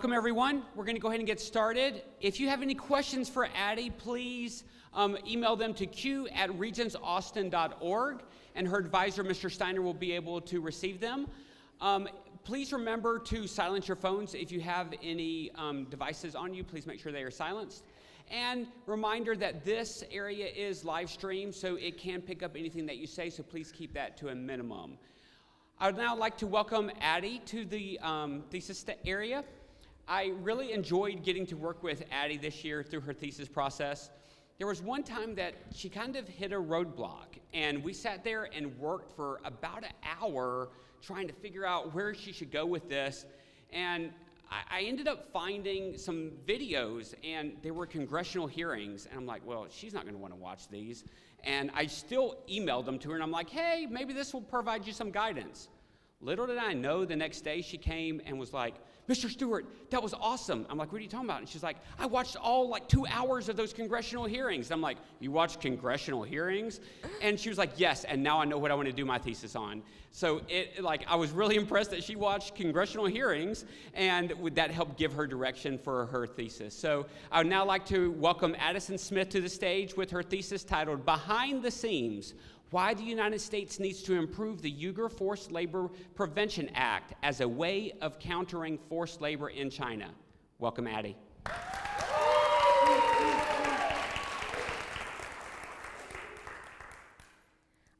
welcome everyone. We're going to go ahead and get started. If you have any questions for Addie, please email them to q@regentsaustin.org, and her advisor, Mr. Steiner, will be able to receive them. Please remember to silence your phones. If you have any devices on you, please make sure they are silenced. And reminder that this area is live streamed, so it can pick up anything that you say, so please keep that to a minimum. I would now like to welcome Addie to the thesis area. I really enjoyed getting to work with Addie this year through her thesis process. There was one time that she kind of hit a roadblock, and we sat there and worked for about an hour trying to figure out where she should go with this. And I ended up finding some videos, and there were congressional hearings, and I'm like, well, she's not gonna wanna watch these. And I still emailed them to her, and I'm like, hey, maybe this will provide you some guidance. Little did I know, the next day she came and was like, Mr. Stewart, that was awesome. I'm like, what are you talking about? And she's like, I watched all 2 hours of those congressional hearings. I'm like, you watched congressional hearings? And she was like, yes, and now I know what I want to do my thesis on. So I was really impressed that she watched congressional hearings, and that helped give her direction for her thesis. So I would now like to welcome Addison Smith to the stage with her thesis titled Behind the Seams: Why the United States Needs to Improve the Uyghur Forced Labor Prevention Act as a Way of Countering Forced Labor in China. Welcome, Addie.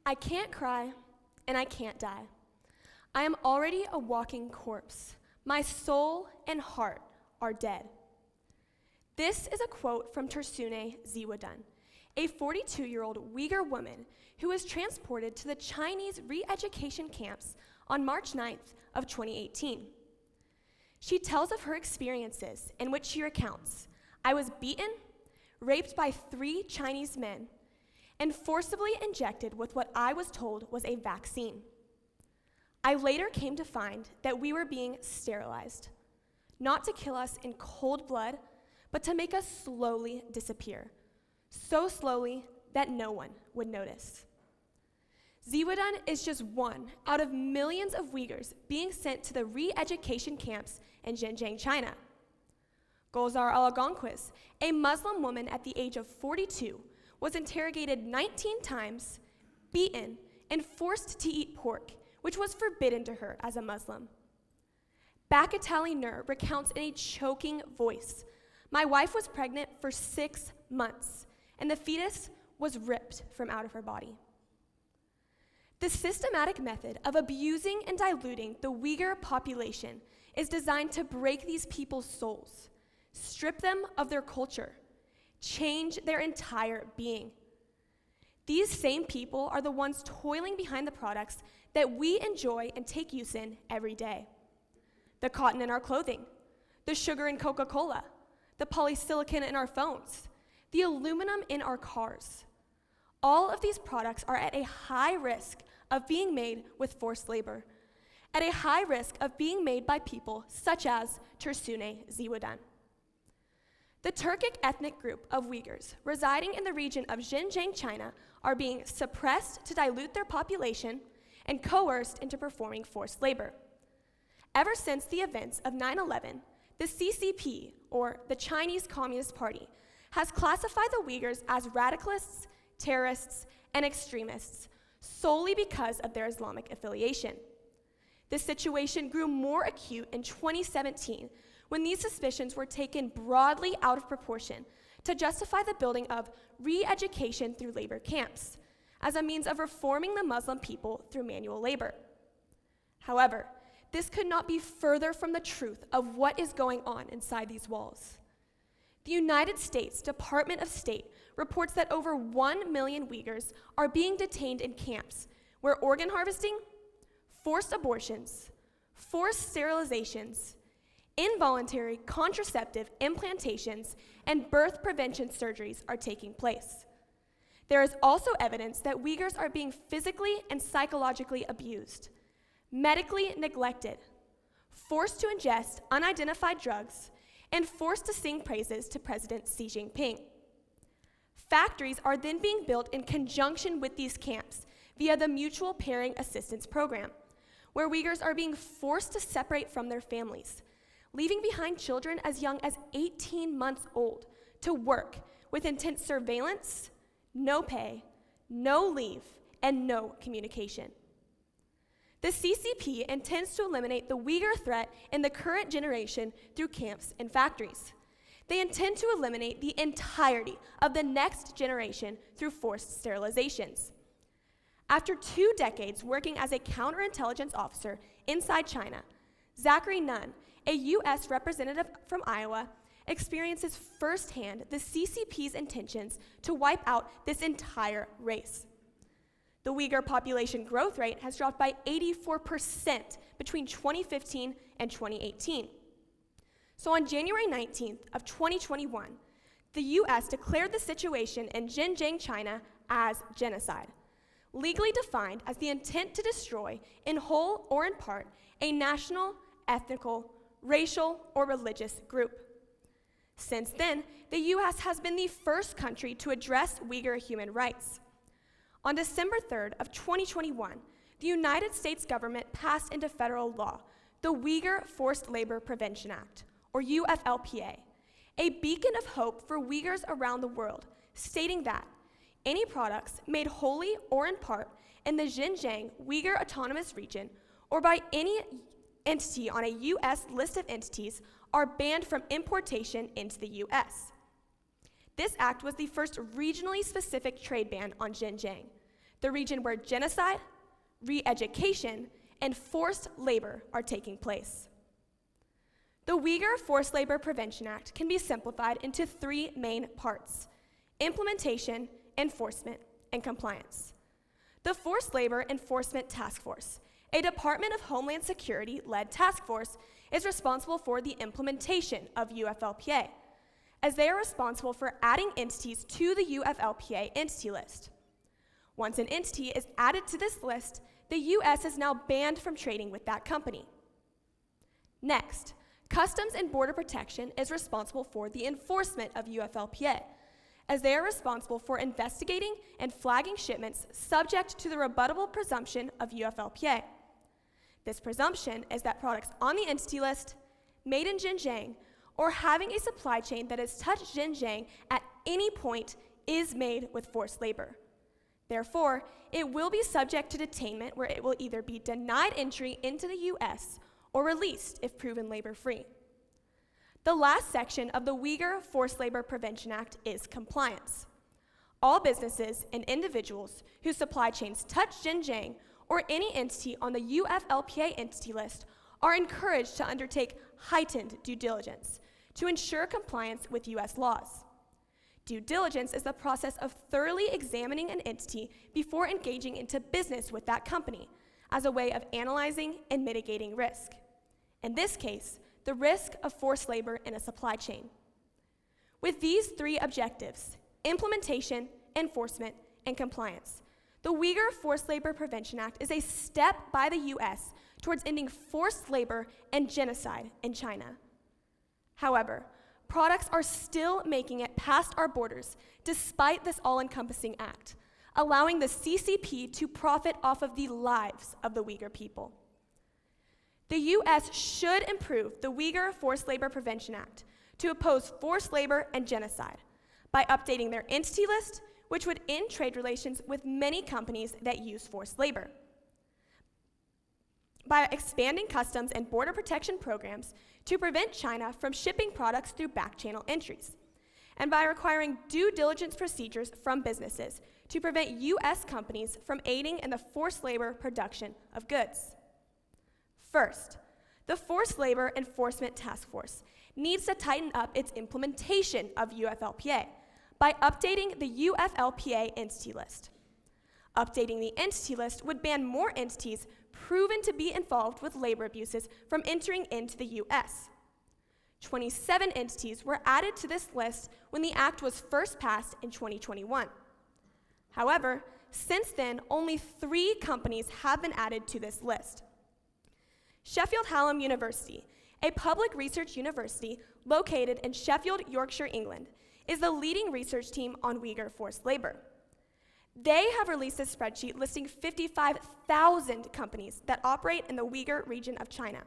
I can't cry, and I can't die. I am already a walking corpse. My soul and heart are dead. This is a quote from Tersune Ziwadan, a 42-year-old Uyghur woman who was transported to the Chinese re-education camps on March 9th of 2018. She tells of her experiences, in which she recounts, I was beaten, raped by 3 Chinese men, and forcibly injected with what I was told was a vaccine. I later came to find that we were being sterilized, not to kill us in cold blood, but to make us slowly disappear, so slowly that no one would notice. Ziwadan is just one out of millions of Uyghurs being sent to the re-education camps in Xinjiang, China. Gulzar Alagonquist, a Muslim woman at the age of 42, was interrogated 19 times, beaten, and forced to eat pork, which was forbidden to her as a Muslim. Bakatali Nur recounts in a choking voice, my wife was pregnant for 6 months, and the fetus was ripped from out of her body. The systematic method of abusing and diluting the Uyghur population is designed to break these people's souls, strip them of their culture, change their entire being. These same people are the ones toiling behind the products that we enjoy and take use in every day. The cotton in our clothing, the sugar in Coca-Cola, the polysilicon in our phones, the aluminum in our cars. All of these products are at a high risk of being made with forced labor, at a high risk of being made by people such as Tersune Ziwadan. The Turkic ethnic group of Uyghurs residing in the region of Xinjiang, China, are being suppressed to dilute their population and coerced into performing forced labor. Ever since the events of 9/11, the CCP, or the Chinese Communist Party, has classified the Uyghurs as radicalists, terrorists, and extremists solely because of their Islamic affiliation. The situation grew more acute in 2017 when these suspicions were taken broadly out of proportion to justify the building of re-education through labor camps as a means of reforming the Muslim people through manual labor. However, this could not be further from the truth of what is going on inside these walls. The United States Department of State reports that over 1 million Uyghurs are being detained in camps where organ harvesting, forced abortions, forced sterilizations, involuntary contraceptive implantations, and birth prevention surgeries are taking place. There is also evidence that Uyghurs are being physically and psychologically abused, medically neglected, forced to ingest unidentified drugs, and forced to sing praises to President Xi Jinping. Factories are then being built in conjunction with these camps via the Mutual Pairing Assistance Program, where Uyghurs are being forced to separate from their families, leaving behind children as young as 18 months old to work with intense surveillance, no pay, no leave, and no communication. The CCP intends to eliminate the Uyghur threat in the current generation through camps and factories. They intend to eliminate the entirety of the next generation through forced sterilizations. After 2 decades working as a counterintelligence officer inside China, Zachary Nunn, a U.S. representative from Iowa, experiences firsthand the CCP's intentions to wipe out this entire race. The Uyghur population growth rate has dropped by 84% between 2015 and 2018. So on January 19th of 2021, the U.S. declared the situation in Xinjiang, China as genocide, legally defined as the intent to destroy, in whole or in part, a national, ethnical, racial, or religious group. Since then, the U.S. has been the first country to address Uyghur human rights. On December 3rd of 2021, the United States government passed into federal law the Uyghur Forced Labor Prevention Act, or UFLPA, a beacon of hope for Uyghurs around the world, stating that any products made wholly or in part in the Xinjiang Uyghur Autonomous Region or by any entity on a U.S. list of entities are banned from importation into the U.S. This act was the first regionally specific trade ban on Xinjiang, the region where genocide, re-education, and forced labor are taking place. The Uyghur Forced Labor Prevention Act can be simplified into 3 main parts: implementation, enforcement, and compliance. The Forced Labor Enforcement Task Force, a Department of Homeland Security-led task force, is responsible for the implementation of UFLPA, as they are responsible for adding entities to the UFLPA entity list. Once an entity is added to this list, the U.S. is now banned from trading with that company. Next, Customs and Border Protection is responsible for the enforcement of UFLPA, as they are responsible for investigating and flagging shipments subject to the rebuttable presumption of UFLPA. This presumption is that products on the entity list, made in Xinjiang, or having a supply chain that has touched Xinjiang at any point is made with forced labor. Therefore, it will be subject to detainment, where it will either be denied entry into the U.S. or released if proven labor-free. The last section of the Uyghur Forced Labor Prevention Act is compliance. All businesses and individuals whose supply chains touch Xinjiang or any entity on the UFLPA entity list are encouraged to undertake heightened due diligence to ensure compliance with U.S. laws. Due diligence is the process of thoroughly examining an entity before engaging into business with that company as a way of analyzing and mitigating risk. In this case, the risk of forced labor in a supply chain. With these 3 objectives, implementation, enforcement, and compliance, the Uyghur Forced Labor Prevention Act is a step by the U.S. towards ending forced labor and genocide in China. However, products are still making it past our borders despite this all-encompassing act, allowing the CCP to profit off of the lives of the Uyghur people. The U.S. should improve the Uyghur Forced Labor Prevention Act to oppose forced labor and genocide by updating their entity list, which would end trade relations with many companies that use forced labor, by expanding customs and border protection programs to prevent China from shipping products through back-channel entries, and by requiring due diligence procedures from businesses to prevent U.S. companies from aiding in the forced labor production of goods. First, the Forced Labor Enforcement Task Force needs to tighten up its implementation of UFLPA by updating the UFLPA entity list. Updating the entity list would ban more entities proven to be involved with labor abuses from entering into the U.S. 27 entities were added to this list when the act was first passed in 2021. However, since then, only 3 companies have been added to this list. Sheffield Hallam University, a public research university located in Sheffield, Yorkshire, England, is the leading research team on Uyghur forced labor. They have released a spreadsheet listing 55,000 companies that operate in the Uyghur region of China.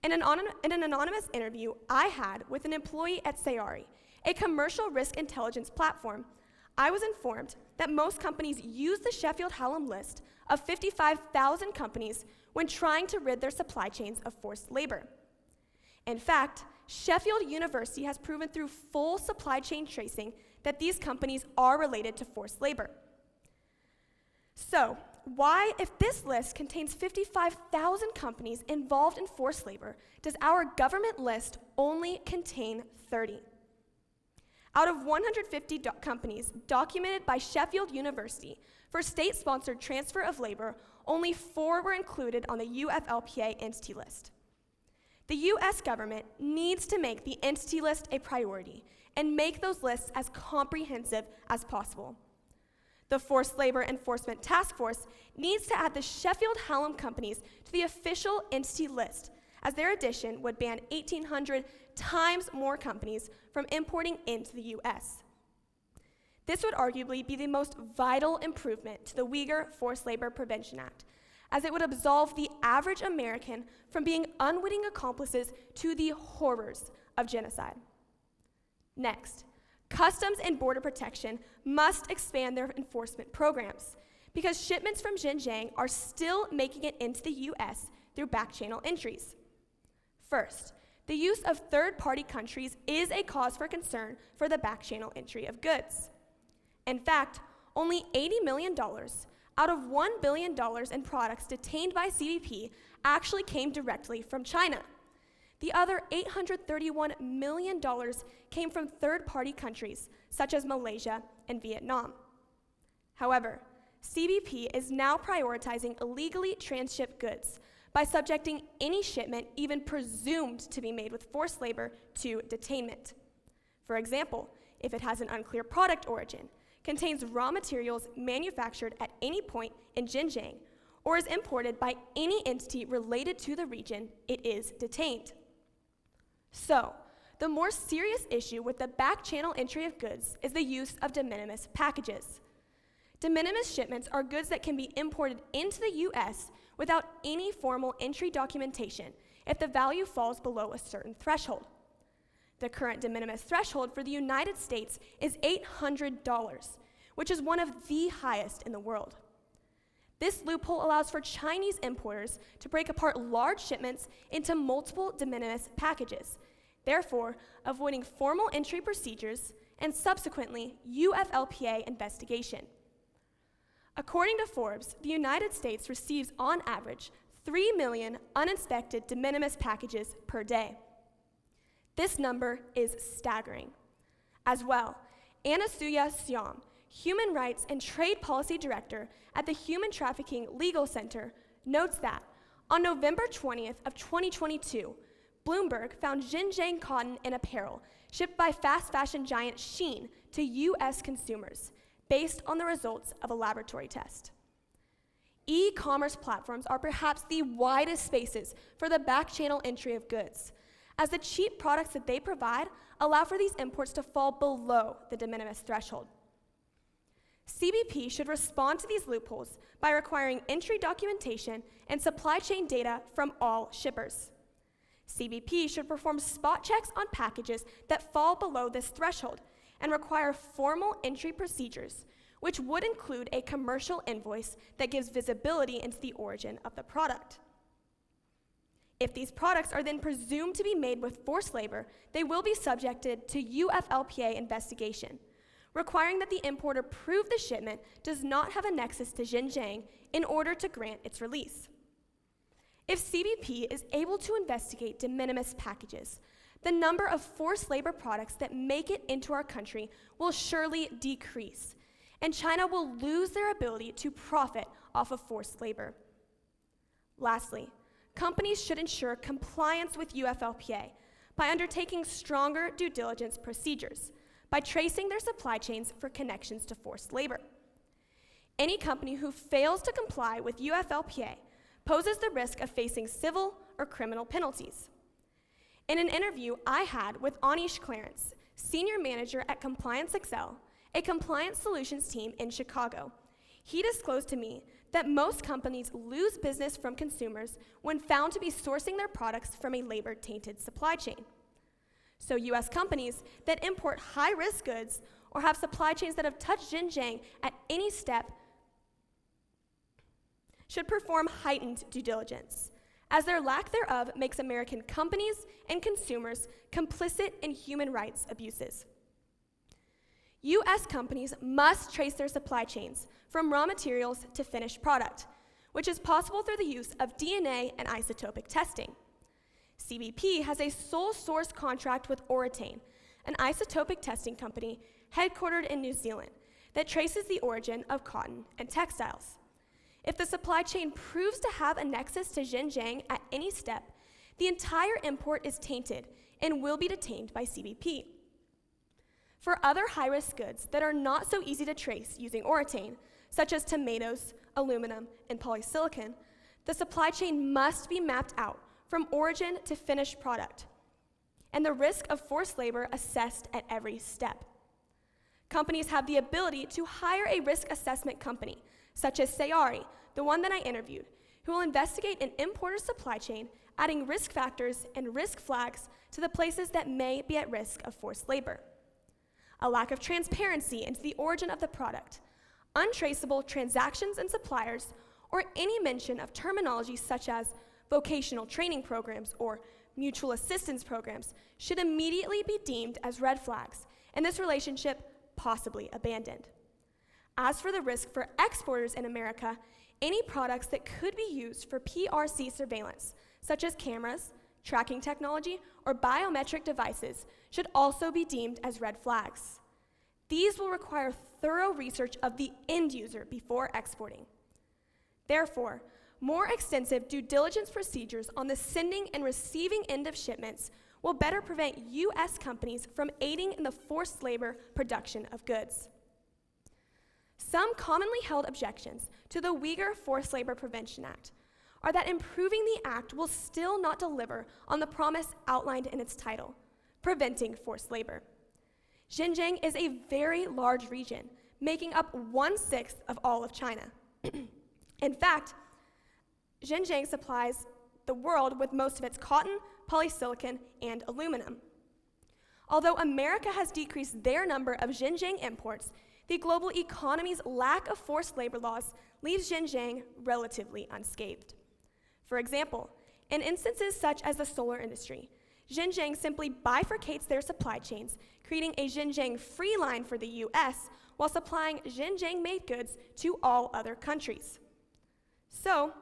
In an anonymous interview I had with an employee at Sayari, a commercial risk intelligence platform, I was informed that most companies use the Sheffield-Hallam list of 55,000 companies when trying to rid their supply chains of forced labor. In fact, Sheffield University has proven through full supply chain tracing that these companies are related to forced labor. So, why, if this list contains 55,000 companies involved in forced labor, does our government list only contain 30? Out of 150 companies documented by Sheffield University for state-sponsored transfer of labor, only 4 were included on the UFLPA entity list. The US government needs to make the entity list a priority and make those lists as comprehensive as possible. The Forced Labor Enforcement Task Force needs to add the Sheffield-Hallam companies to the official entity list, as their addition would ban 1,800 times more companies from importing into the US. This would arguably be the most vital improvement to the Uyghur Forced Labor Prevention Act, as it would absolve the average American from being unwitting accomplices to the horrors of genocide. Next, Customs and Border Protection must expand their enforcement programs because shipments from Xinjiang are still making it into the US through back-channel entries. First, the use of third-party countries is a cause for concern for the back-channel entry of goods. In fact, only $80 million out of $1 billion in products detained by CBP actually came directly from China. The other $831 million came from third-party countries, such as Malaysia and Vietnam. However, CBP is now prioritizing illegally transshipped goods by subjecting any shipment even presumed to be made with forced labor to detainment. For example, if it has an unclear product origin, contains raw materials manufactured at any point in Xinjiang, or is imported by any entity related to the region, it is detained. So, the more serious issue with the back-channel entry of goods is the use of de minimis packages. De minimis shipments are goods that can be imported into the US without any formal entry documentation if the value falls below a certain threshold. The current de minimis threshold for the United States is $800, which is one of the highest in the world. This loophole allows for Chinese importers to break apart large shipments into multiple de minimis packages, therefore avoiding formal entry procedures and subsequently UFLPA investigation. According to Forbes, the United States receives on average 3 million uninspected de minimis packages per day. This number is staggering. As well, Anasuya Siam, Human Rights and Trade Policy Director at the Human Trafficking Legal Center, notes that on November 20th of 2022, Bloomberg found Xinjiang cotton and apparel shipped by fast fashion giant Shein to US consumers based on the results of a laboratory test. E-commerce platforms are perhaps the widest spaces for the back-channel entry of goods, as the cheap products that they provide allow for these imports to fall below the de minimis threshold. CBP should respond to these loopholes by requiring entry documentation and supply chain data from all shippers. CBP should perform spot checks on packages that fall below this threshold and require formal entry procedures, which would include a commercial invoice that gives visibility into the origin of the product. If these products are then presumed to be made with forced labor, they will be subjected to UFLPA investigation, requiring that the importer prove the shipment does not have a nexus to Xinjiang in order to grant its release. If CBP is able to investigate de minimis packages, the number of forced labor products that make it into our country will surely decrease, and China will lose their ability to profit off of forced labor. Lastly, companies should ensure compliance with UFLPA by undertaking stronger due diligence procedures, by tracing their supply chains for connections to forced labor. Any company who fails to comply with UFLPA poses the risk of facing civil or criminal penalties. In an interview I had with Anish Clarence, senior manager at Compliance Excel, a compliance solutions team in Chicago, he disclosed to me that most companies lose business from consumers when found to be sourcing their products from a labor-tainted supply chain. So US companies that import high-risk goods or have supply chains that have touched Xinjiang at any step should perform heightened due diligence, as their lack thereof makes American companies and consumers complicit in human rights abuses. US companies must trace their supply chains from raw materials to finished product, which is possible through the use of DNA and isotopic testing. CBP has a sole source contract with Oratane, an isotopic testing company headquartered in New Zealand that traces the origin of cotton and textiles. If the supply chain proves to have a nexus to Xinjiang at any step, the entire import is tainted and will be detained by CBP. For other high-risk goods that are not so easy to trace using Oratane, such as tomatoes, aluminum, and polysilicon, the supply chain must be mapped out from origin to finished product, and the risk of forced labor assessed at every step. Companies have the ability to hire a risk assessment company, such as Sayari, the one that I interviewed, who will investigate an importer's supply chain, adding risk factors and risk flags to the places that may be at risk of forced labor. A lack of transparency into the origin of the product, untraceable transactions and suppliers, or any mention of terminology such as vocational training programs or mutual assistance programs should immediately be deemed as red flags, and this relationship possibly abandoned. As for the risk for exporters in America, any products that could be used for PRC surveillance, such as cameras, tracking technology, or biometric devices, should also be deemed as red flags. These will require thorough research of the end user before exporting. Therefore, more extensive due diligence procedures on the sending and receiving end of shipments will better prevent US companies from aiding in the forced labor production of goods. Some commonly held objections to the Uyghur Forced Labor Prevention Act are that improving the act will still not deliver on the promise outlined in its title, preventing forced labor. Xinjiang is a very large region, making up 1/6 of all of China. In fact, Xinjiang supplies the world with most of its cotton, polysilicon, and aluminum. Although America has decreased their number of Xinjiang imports, the global economy's lack of forced labor laws leaves Xinjiang relatively unscathed. For example, in instances such as the solar industry, Xinjiang simply bifurcates their supply chains, creating a Xinjiang-free line for the US while supplying Xinjiang-made goods to all other countries. So,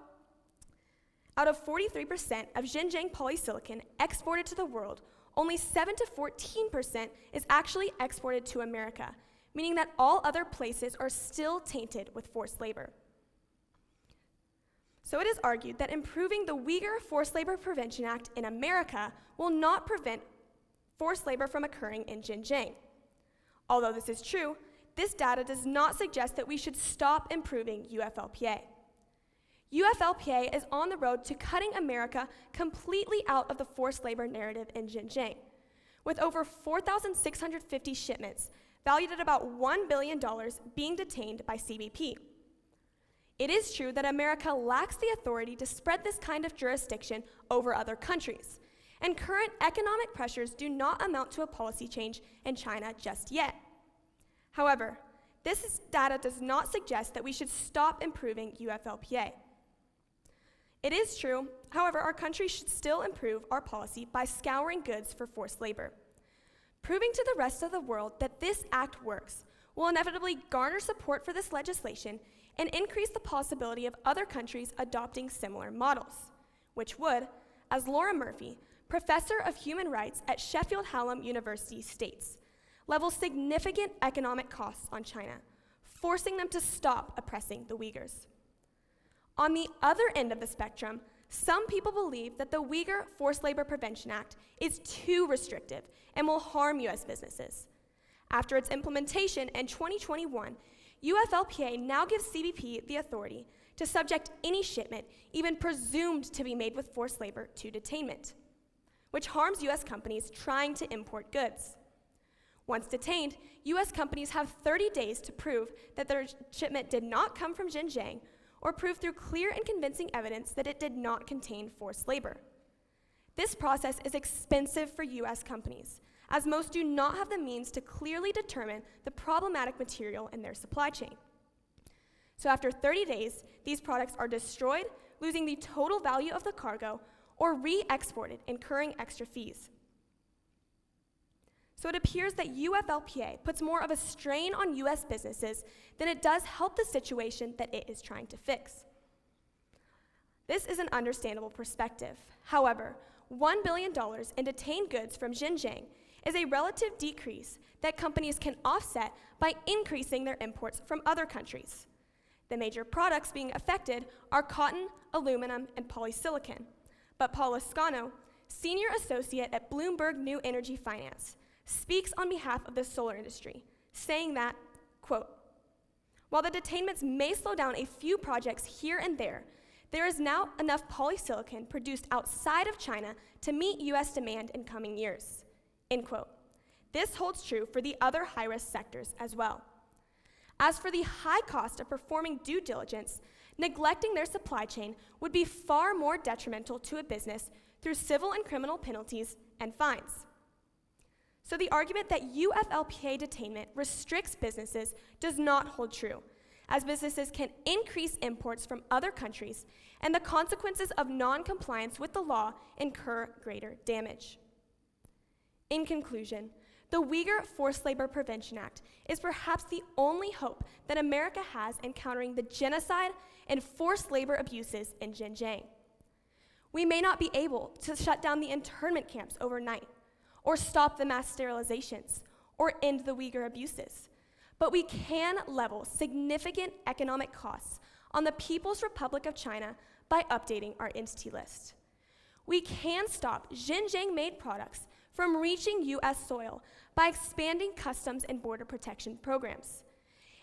out of 43% of Xinjiang polysilicon exported to the world, only 7 to 14% is actually exported to America, meaning that all other places are still tainted with forced labor. So it is argued that improving the Uyghur Forced Labor Prevention Act in America will not prevent forced labor from occurring in Xinjiang. Although this is true, this data does not suggest that we should stop improving UFLPA. UFLPA is on the road to cutting America completely out of the forced labor narrative in Xinjiang, with over 4,650 shipments valued at about $1 billion being detained by CBP. It is true that America lacks the authority to spread this kind of jurisdiction over other countries, and current economic pressures do not amount to a policy change in China just yet. However, this data does not suggest that we should stop improving UFLPA. It is true, however, our country should still improve our policy by scouring goods for forced labor. Proving to the rest of the world that this act works will inevitably garner support for this legislation and increase the possibility of other countries adopting similar models, which would, as Laura Murphy, professor of human rights at Sheffield Hallam University states, level significant economic costs on China, forcing them to stop oppressing the Uyghurs. On the other end of the spectrum, some people believe that the Uyghur Forced Labor Prevention Act is too restrictive and will harm US businesses. After its implementation in 2021, UFLPA now gives CBP the authority to subject any shipment, even presumed to be made with forced labor, to detainment, which harms US companies trying to import goods. Once detained, US companies have 30 days to prove that their shipment did not come from Xinjiang or prove through clear and convincing evidence that it did not contain forced labor. This process is expensive for US companies, as most do not have the means to clearly determine the problematic material in their supply chain. So after 30 days, these products are destroyed, losing the total value of the cargo, or re-exported, incurring extra fees. So it appears that UFLPA puts more of a strain on US businesses than it does help the situation that it is trying to fix. This is an understandable perspective. However, $1 billion in detained goods from Xinjiang is a relative decrease that companies can offset by increasing their imports from other countries. The major products being affected are cotton, aluminum, and polysilicon. But Paul Lascano, senior associate at Bloomberg New Energy Finance, speaks on behalf of the solar industry, saying that, quote, "While the detainments may slow down a few projects here and there is now enough polysilicon produced outside of China to meet US demand in coming years," end quote. This holds true for the other high-risk sectors as well. As for the high cost of performing due diligence, neglecting their supply chain would be far more detrimental to a business through civil and criminal penalties and fines. So the argument that UFLPA detainment restricts businesses does not hold true, as businesses can increase imports from other countries, and the consequences of non-compliance with the law incur greater damage. In conclusion, the Uyghur Forced Labor Prevention Act is perhaps the only hope that America has in countering the genocide and forced labor abuses in Xinjiang. We may not be able to shut down the internment camps overnight, or stop the mass sterilizations, or end the Uyghur abuses, but we can level significant economic costs on the People's Republic of China by updating our entity list. We can stop Xinjiang-made products from reaching US soil by expanding customs and border protection programs.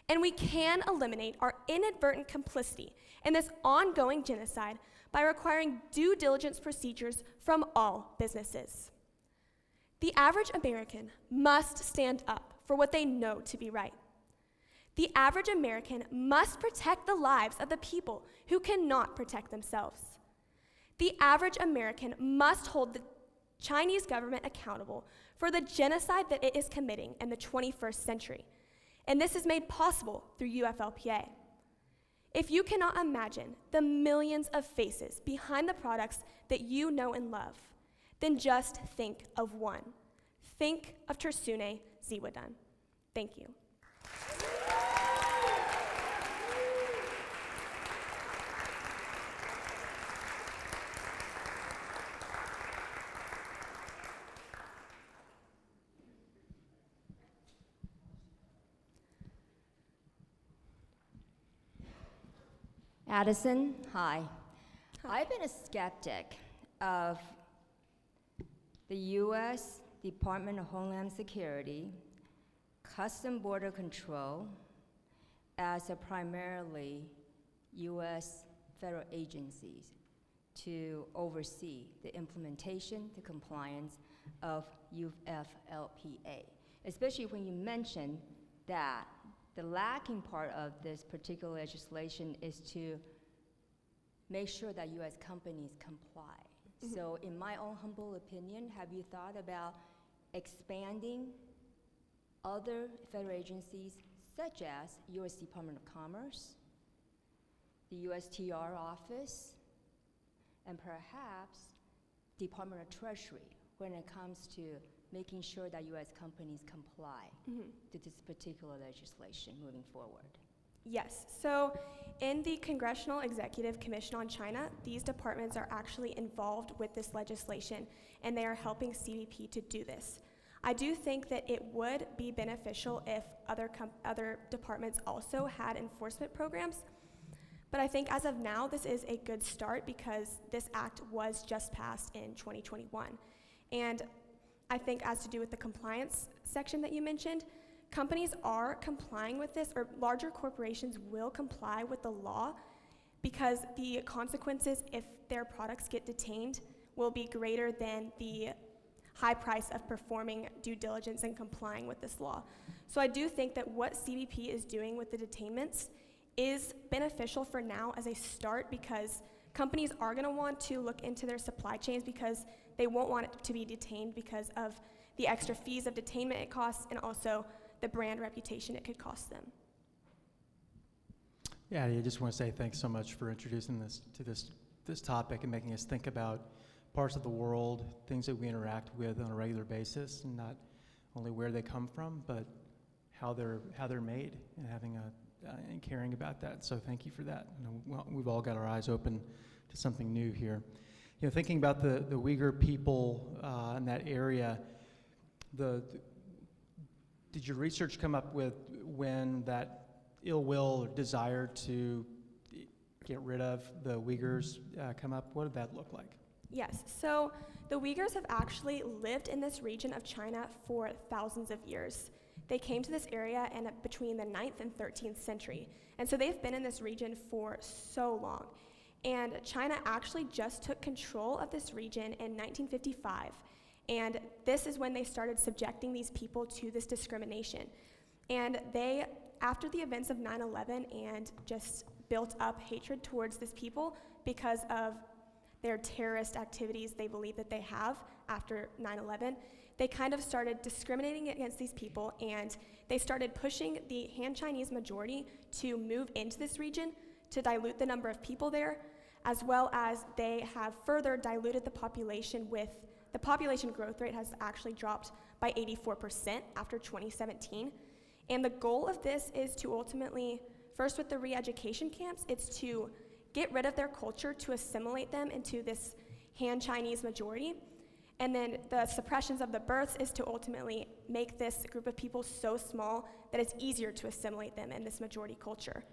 And we can eliminate our inadvertent complicity in this ongoing genocide by requiring due diligence procedures from all businesses. The average American must stand up for what they know to be right. The average American must protect the lives of the people who cannot protect themselves. The average American must hold the Chinese government accountable for the genocide that it is committing in the 21st century. And this is made possible through UFLPA. If you cannot imagine the millions of faces behind the products that you know and love, then just think of one. Think of Tersune Ziwadan. Thank you. Addison, hi. I've been a skeptic of the U.S. Department of Homeland Security, Custom Border Control, as a primarily U.S. federal agencies to oversee the implementation, the compliance of UFLPA, especially when you mention that the lacking part of this particular legislation is to make sure that U.S. companies comply. Mm-hmm. So in my own humble opinion, have you thought about expanding other federal agencies such as U.S. Department of Commerce, the USTR office, and perhaps Department of Treasury when it comes to making sure that U.S. companies comply to this particular legislation moving forward? Yes, so in the Congressional Executive Commission on China, these departments are actually involved with this legislation, and they are helping CBP to do this. I do think that it would be beneficial if other departments also had enforcement programs, but I think as of now, this is a good start because this act was just passed in 2021. And I think as to do with the compliance section that you mentioned, companies are complying with this, or larger corporations will comply with the law because the consequences if their products get detained will be greater than the high price of performing due diligence and complying with this law. So I do think that what CBP is doing with the detainments is beneficial for now as a start, because companies are going to want to look into their supply chains because they won't want it to be detained because of the extra fees of detainment it costs and also the brand reputation it could cost them. Yeah, I just want to say thanks so much for introducing this to this topic and making us think about parts of the world, things that we interact with on a regular basis, and not only where they come from, but how they're made, and having and caring about that. So thank you for that. We've all got our eyes open to something new here. Thinking about the Uyghur people in that area, did your research come up with when that ill will or desire to get rid of the Uyghurs come up? What did that look like? Yes, so the Uyghurs have actually lived in this region of China for thousands of years. They came to this area between the 9th and 13th century, and so they've been in this region for so long. And China actually just took control of this region in 1955, and this is when they started subjecting these people to this discrimination. And they, after the events of 9/11 and just built up hatred towards this people because of their terrorist activities they believe that they have after 9/11, they kind of started discriminating against these people, and they started pushing the Han Chinese majority to move into this region to dilute the number of people there, as well as they have further diluted the population with, the population growth rate has actually dropped by 84% after 2017. And the goal of this is to ultimately, first with the re-education camps, it's to get rid of their culture, to assimilate them into this Han Chinese majority. And then the suppressions of the births is to ultimately make this group of people so small that it's easier to assimilate them in this majority culture.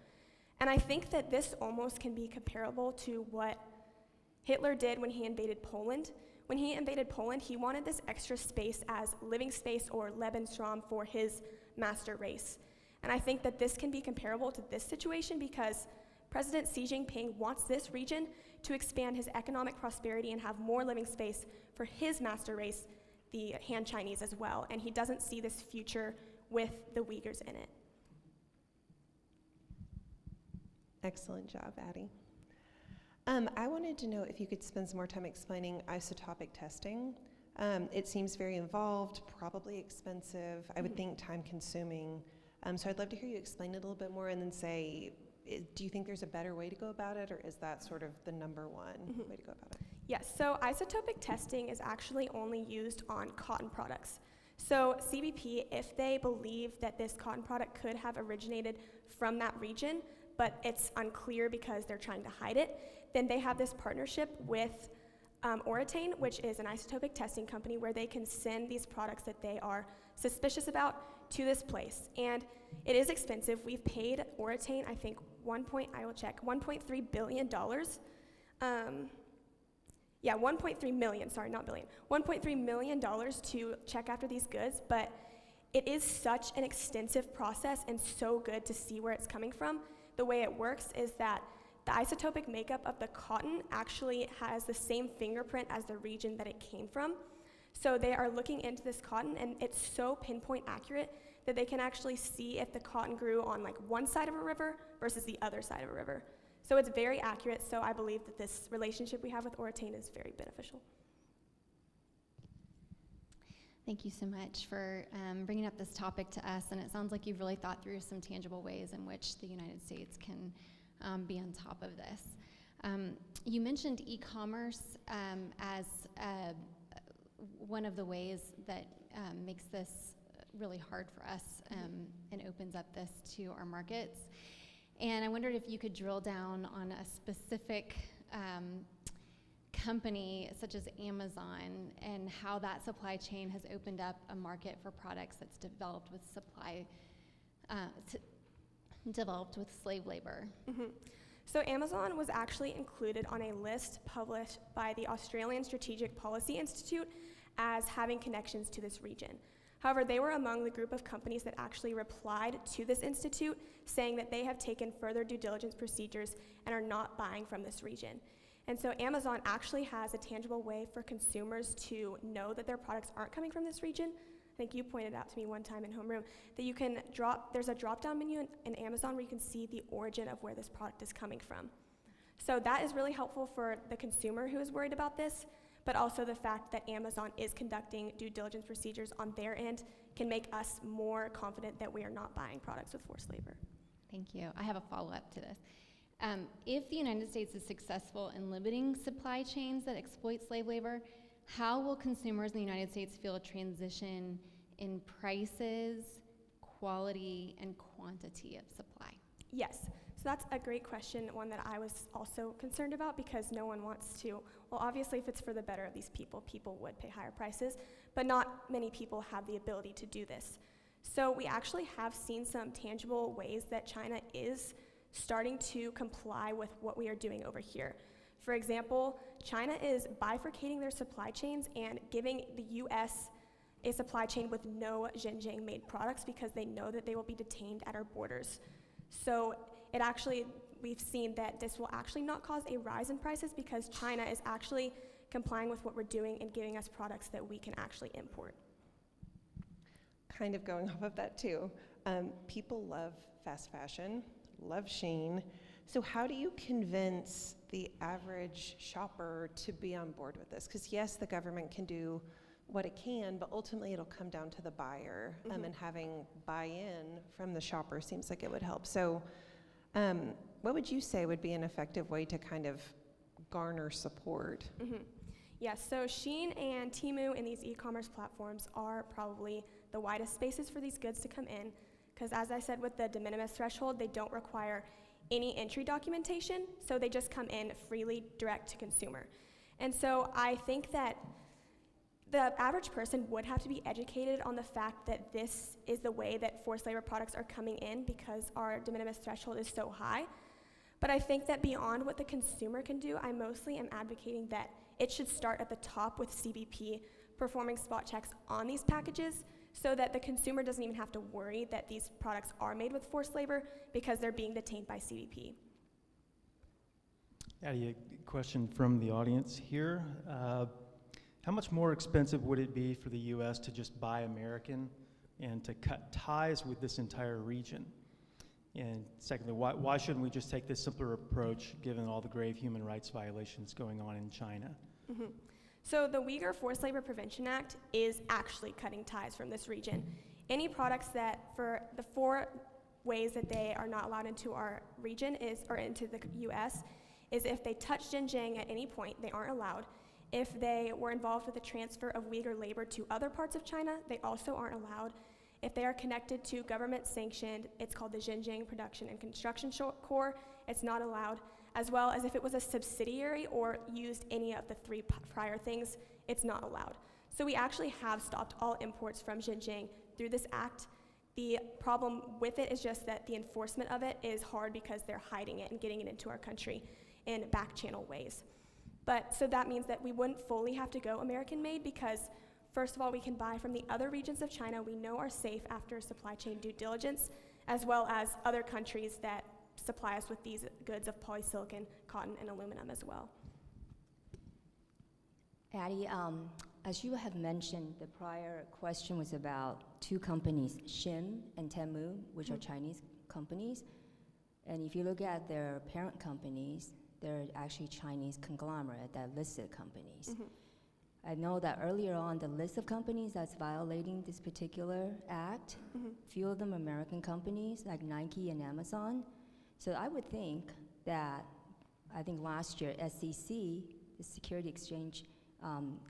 And I think that this almost can be comparable to what Hitler did when he invaded Poland. When he invaded Poland, he wanted this extra space as living space or Lebensraum for his master race. And I think that this can be comparable to this situation because President Xi Jinping wants this region to expand his economic prosperity and have more living space for his master race, the Han Chinese, as well. And he doesn't see this future with the Uyghurs in it. Excellent job, Addie. I wanted to know if you could spend some more time explaining isotopic testing. It seems very involved, probably expensive, I would think time-consuming. So I'd love to hear you explain it a little bit more and then say, do you think there's a better way to go about it, or is that sort of the number one way to go about it? Yes, so isotopic testing is actually only used on cotton products. So CBP, if they believe that this cotton product could have originated from that region, but it's unclear because they're trying to hide it, then they have this partnership with Oratane, which is an isotopic testing company where they can send these products that they are suspicious about to this place. And it is expensive. We've paid Oratane, I think, $1.3 billion. Yeah, 1.3 million, sorry, not billion. $1.3 million to check after these goods, but it is such an extensive process and so good to see where it's coming from. The way it works is that the isotopic makeup of the cotton actually has the same fingerprint as the region that it came from. So they are looking into this cotton, and it's so pinpoint accurate that they can actually see if the cotton grew on like one side of a river versus the other side of a river. So it's very accurate, so I believe that this relationship we have with Oratane is very beneficial. Thank you so much for bringing up this topic to us, and it sounds like you've really thought through some tangible ways in which the United States can be on top of this. You mentioned e-commerce as one of the ways that makes this really hard for us and opens up this to our markets. And I wondered if you could drill down on a specific company such as Amazon and how that supply chain has opened up a market for products that's developed with developed with slave labor. So Amazon was actually included on a list published by the Australian Strategic Policy Institute as having connections to this region. However, they were among the group of companies that actually replied to this institute saying that they have taken further due diligence procedures and are not buying from this region. And so Amazon actually has a tangible way for consumers to know that their products aren't coming from this region, think you pointed out to me one time in homeroom, that you can there's a drop-down menu in Amazon where you can see the origin of where this product is coming from. So that is really helpful for the consumer who is worried about this, but also the fact that Amazon is conducting due diligence procedures on their end can make us more confident that we are not buying products with forced labor. Thank you. I have a follow-up to this. If the United States is successful in limiting supply chains that exploit slave labor, how will consumers in the United States feel a transition in prices, quality, and quantity of supply? Yes, so that's a great question, one that I was also concerned about, because no one wants to, well, obviously if it's for the better of these people, people would pay higher prices, but not many people have the ability to do this. So we actually have seen some tangible ways that China is starting to comply with what we are doing over here. For example, China is bifurcating their supply chains and giving the US a supply chain with no Xinjiang-made products because they know that they will be detained at our borders. So we've seen that this will actually not cause a rise in prices because China is actually complying with what we're doing and giving us products that we can actually import. Kind of going off of that too. People love fast fashion, love Shein. So how do you convince the average shopper to be on board with this? Because yes, the government can do what it can, but ultimately it'll come down to the buyer, and having buy-in from the shopper seems like it would help. So what would you say would be an effective way to kind of garner support? Yes, so Shein and Temu and these e-commerce platforms are probably the widest spaces for these goods to come in, because as I said with the de minimis threshold, they don't require any entry documentation, so they just come in freely direct to consumer. And so I think that the average person would have to be educated on the fact that this is the way that forced labor products are coming in because our de minimis threshold is so high. But I think that beyond what the consumer can do, I mostly am advocating that it should start at the top with CBP performing spot checks on these packages so that the consumer doesn't even have to worry that these products are made with forced labor because they're being detained by CBP. Addie, a question from the audience here. How much more expensive would it be for the U.S. to just buy American and to cut ties with this entire region? And secondly, why shouldn't we just take this simpler approach given all the grave human rights violations going on in China? So the Uyghur Forced Labor Prevention Act is actually cutting ties from this region. Any products that, for the 4 ways that they are not allowed into our region or into the U.S. is if they touch Xinjiang at any point, they aren't allowed. If they were involved with the transfer of Uyghur labor to other parts of China, they also aren't allowed. If they are connected to government-sanctioned, it's called the Xinjiang Production and Construction Corps, it's not allowed, as well as if it was a subsidiary or used any of the 3 prior things, it's not allowed. So we actually have stopped all imports from Xinjiang through this act. The problem with it is just that the enforcement of it is hard because they're hiding it and getting it into our country in back-channel ways. But so that means that we wouldn't fully have to go American-made because, first of all, we can buy from the other regions of China we know are safe after supply chain due diligence, as well as other countries that supply us with these goods of polysilicon, cotton, and aluminum as well. Addie, as you have mentioned, the prior question was about 2 companies, Shein and Temu, which are Chinese companies. And if you look at their parent companies, they're actually Chinese conglomerate that listed companies. I know that earlier on the list of companies that's violating this particular act, few of them American companies like Nike and Amazon. So I would think that, I think last year SEC, the Security Exchange,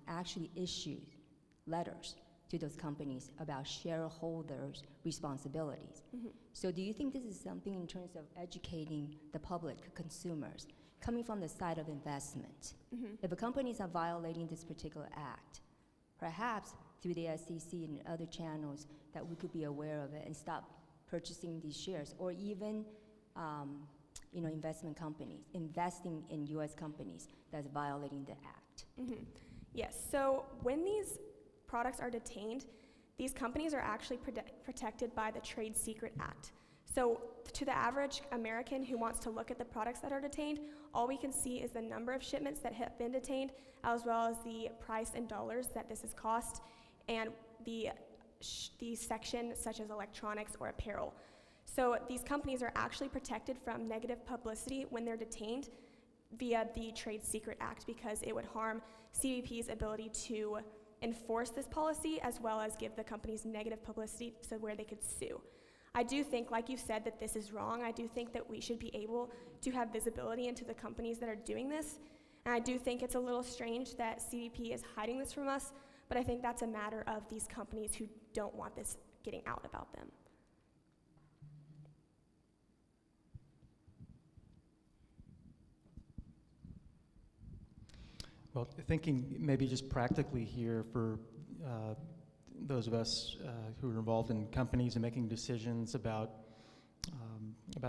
actually issued letters to those companies about shareholders' responsibilities. So do you think this is something in terms of educating the public, consumers, coming from the side of investment? If a companies are violating this particular act, perhaps through the SEC and other channels that we could be aware of it and stop purchasing these shares, or even investment companies, investing in US companies that's violating the act. Yes, so when these products are detained, these companies are actually protected by the Trade Secret Act. So to the average American who wants to look at the products that are detained, all we can see is the number of shipments that have been detained, as well as the price in dollars that this has cost, and the the section such as electronics or apparel. So these companies are actually protected from negative publicity when they're detained via the Trade Secret Act, because it would harm CBP's ability to enforce this policy as well as give the companies negative publicity so where they could sue. I do think, like you said, that this is wrong. I do think that we should be able to have visibility into the companies that are doing this. And I do think it's a little strange that CBP is hiding this from us, but I think that's a matter of these companies who don't want this getting out about them. Well, thinking maybe just practically here for those of us who are involved in companies and making decisions about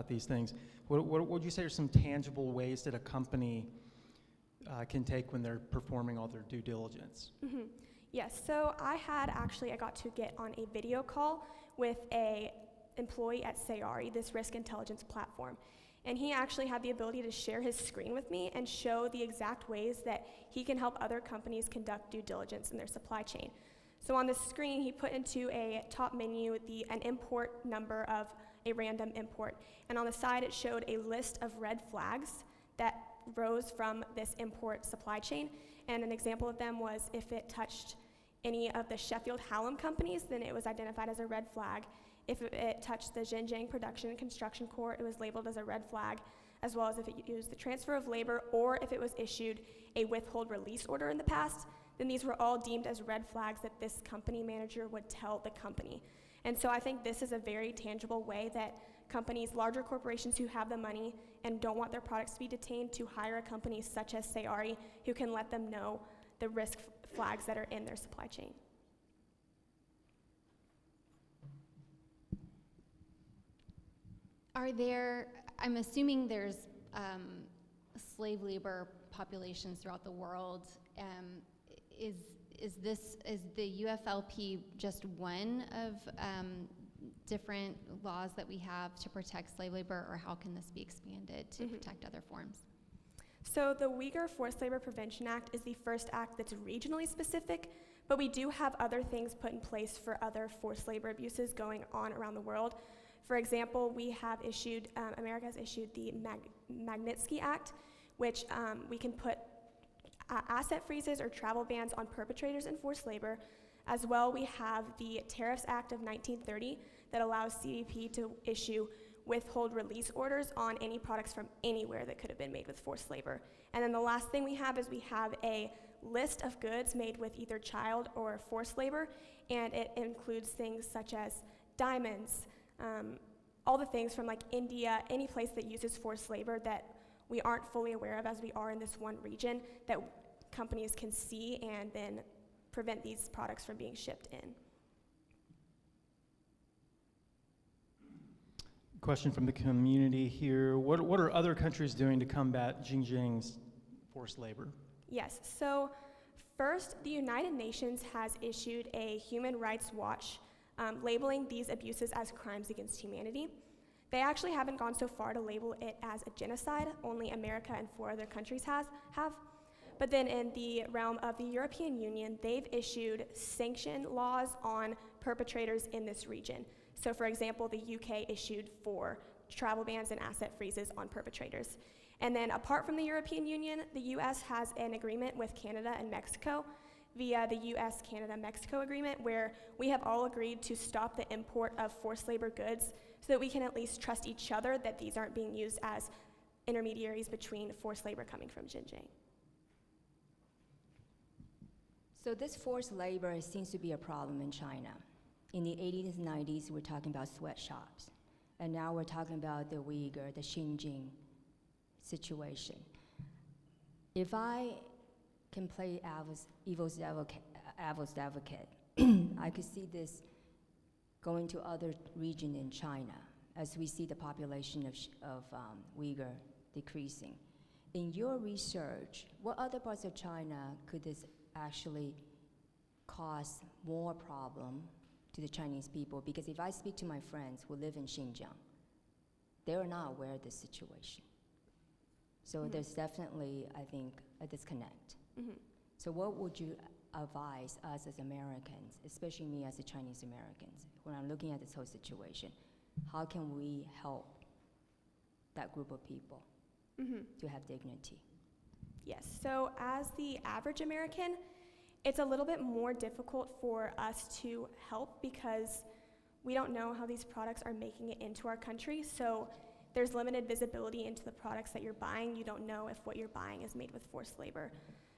these things, what would you say are some tangible ways that a company can take when they're performing all their due diligence? Mm-hmm. Yes, so I got to get on a video call with a employee at Sayari, this risk intelligence platform. And he actually had the ability to share his screen with me and show the exact ways that he can help other companies conduct due diligence in their supply chain. So on the screen, he put into a top menu an import number of a random import. And on the side, it showed a list of red flags that rose from this import supply chain. And an example of them was if it touched any of the Sheffield Hallam companies, then it was identified as a red flag. If it touched the Xinjiang Production and Construction Court, it was labeled as a red flag, as well as if it used the transfer of labor or if it was issued a withhold release order in the past, then these were all deemed as red flags that this company manager would tell the company. And so I think this is a very tangible way that companies, larger corporations who have the money and don't want their products to be detained, to hire a company such as Sayari who can let them know the risk flags that are in their supply chain. I'm assuming there's slave labor populations throughout the world. Is the UFLP just one of different laws that we have to protect slave labor, or how can this be expanded to protect other forms? So the Uyghur Forced Labor Prevention Act is the first act that's regionally specific, but we do have other things put in place for other forced labor abuses going on around the world. For example, America has issued the Magnitsky Act, which we can put asset freezes or travel bans on perpetrators in forced labor. As well, we have the Tariffs Act of 1930 that allows CBP to issue withhold release orders on any products from anywhere that could have been made with forced labor. And then the last thing we have is we have a list of goods made with either child or forced labor, and it includes things such as diamonds, all the things from like India, any place that uses forced labor that we aren't fully aware of as we are in this one region, that companies can see and then prevent these products from being shipped in. Question from the community here. What are other countries doing to combat Xinjiang's forced labor? Yes, so first, the United Nations has issued a Human Rights Watch labeling these abuses as crimes against humanity. They actually haven't gone so far to label it as a genocide. Only America and 4 other countries have. But then in the realm of the European Union, they've issued sanction laws on perpetrators in this region. So for example, the UK issued 4 travel bans and asset freezes on perpetrators. And then apart from the European Union, the US has an agreement with Canada and Mexico via the US-Canada-Mexico agreement, where we have all agreed to stop the import of forced labor goods so that we can at least trust each other that these aren't being used as intermediaries between forced labor coming from Xinjiang. So this forced labor seems to be a problem in China. In the 80s and 90s, we're talking about sweatshops. And now we're talking about the Uyghur, the Xinjiang situation. If I can play evil's advocate, I could see this going to other region in China as we see the population of Uyghur decreasing. In your research, what other parts of China could this actually cause more problem to the Chinese people? Because if I speak to my friends who live in Xinjiang, they're not aware of this situation. So there's definitely, I think, a disconnect. So what would you advise us as Americans, especially me as a Chinese Americans, when I'm looking at this whole situation? How can we help that group of people to have dignity? Yes, so as the average American, it's a little bit more difficult for us to help because we don't know how these products are making it into our country. So there's limited visibility into the products that you're buying. You don't know if what you're buying is made with forced labor.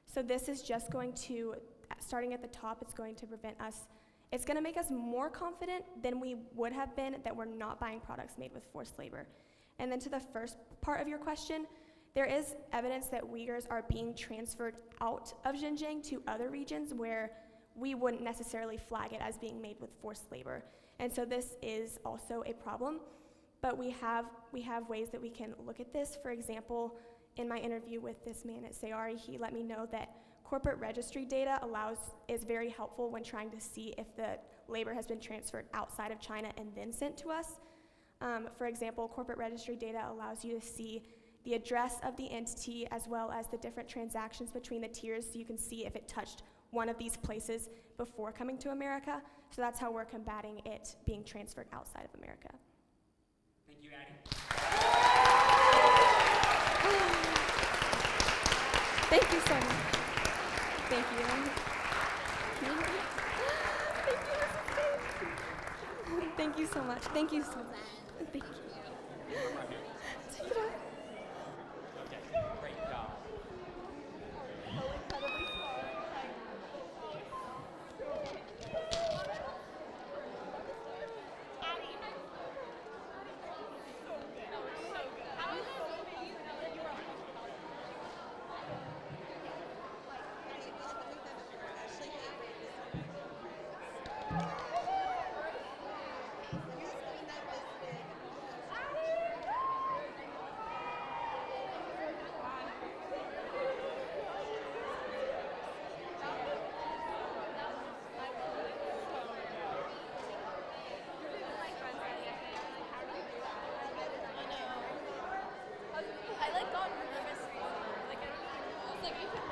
So this is just going to, starting at the top, it's going to prevent us, it's going to make us more confident than we would have been that we're not buying products made with forced labor. And then to the first part of your question, there is evidence that Uyghurs are being transferred out of Xinjiang to other regions where we wouldn't necessarily flag it as being made with forced labor. And so this is also a problem, but we have ways that we can look at this. For example, in my interview with this man at Sayari, he let me know that corporate registry data is very helpful when trying to see if the labor has been transferred outside of China and then sent to us. For example, corporate registry data allows you to see the address of the entity as well as the different transactions between the tiers, so you can see if it touched one of these places before coming to America. So that's how we're combating it being transferred outside of America. Thank you, Addie. Thank you so much. Thank you. Thank you so much. Thank you so much. Thank you. Take it off. Okay, great job. I got nervous. I don't know.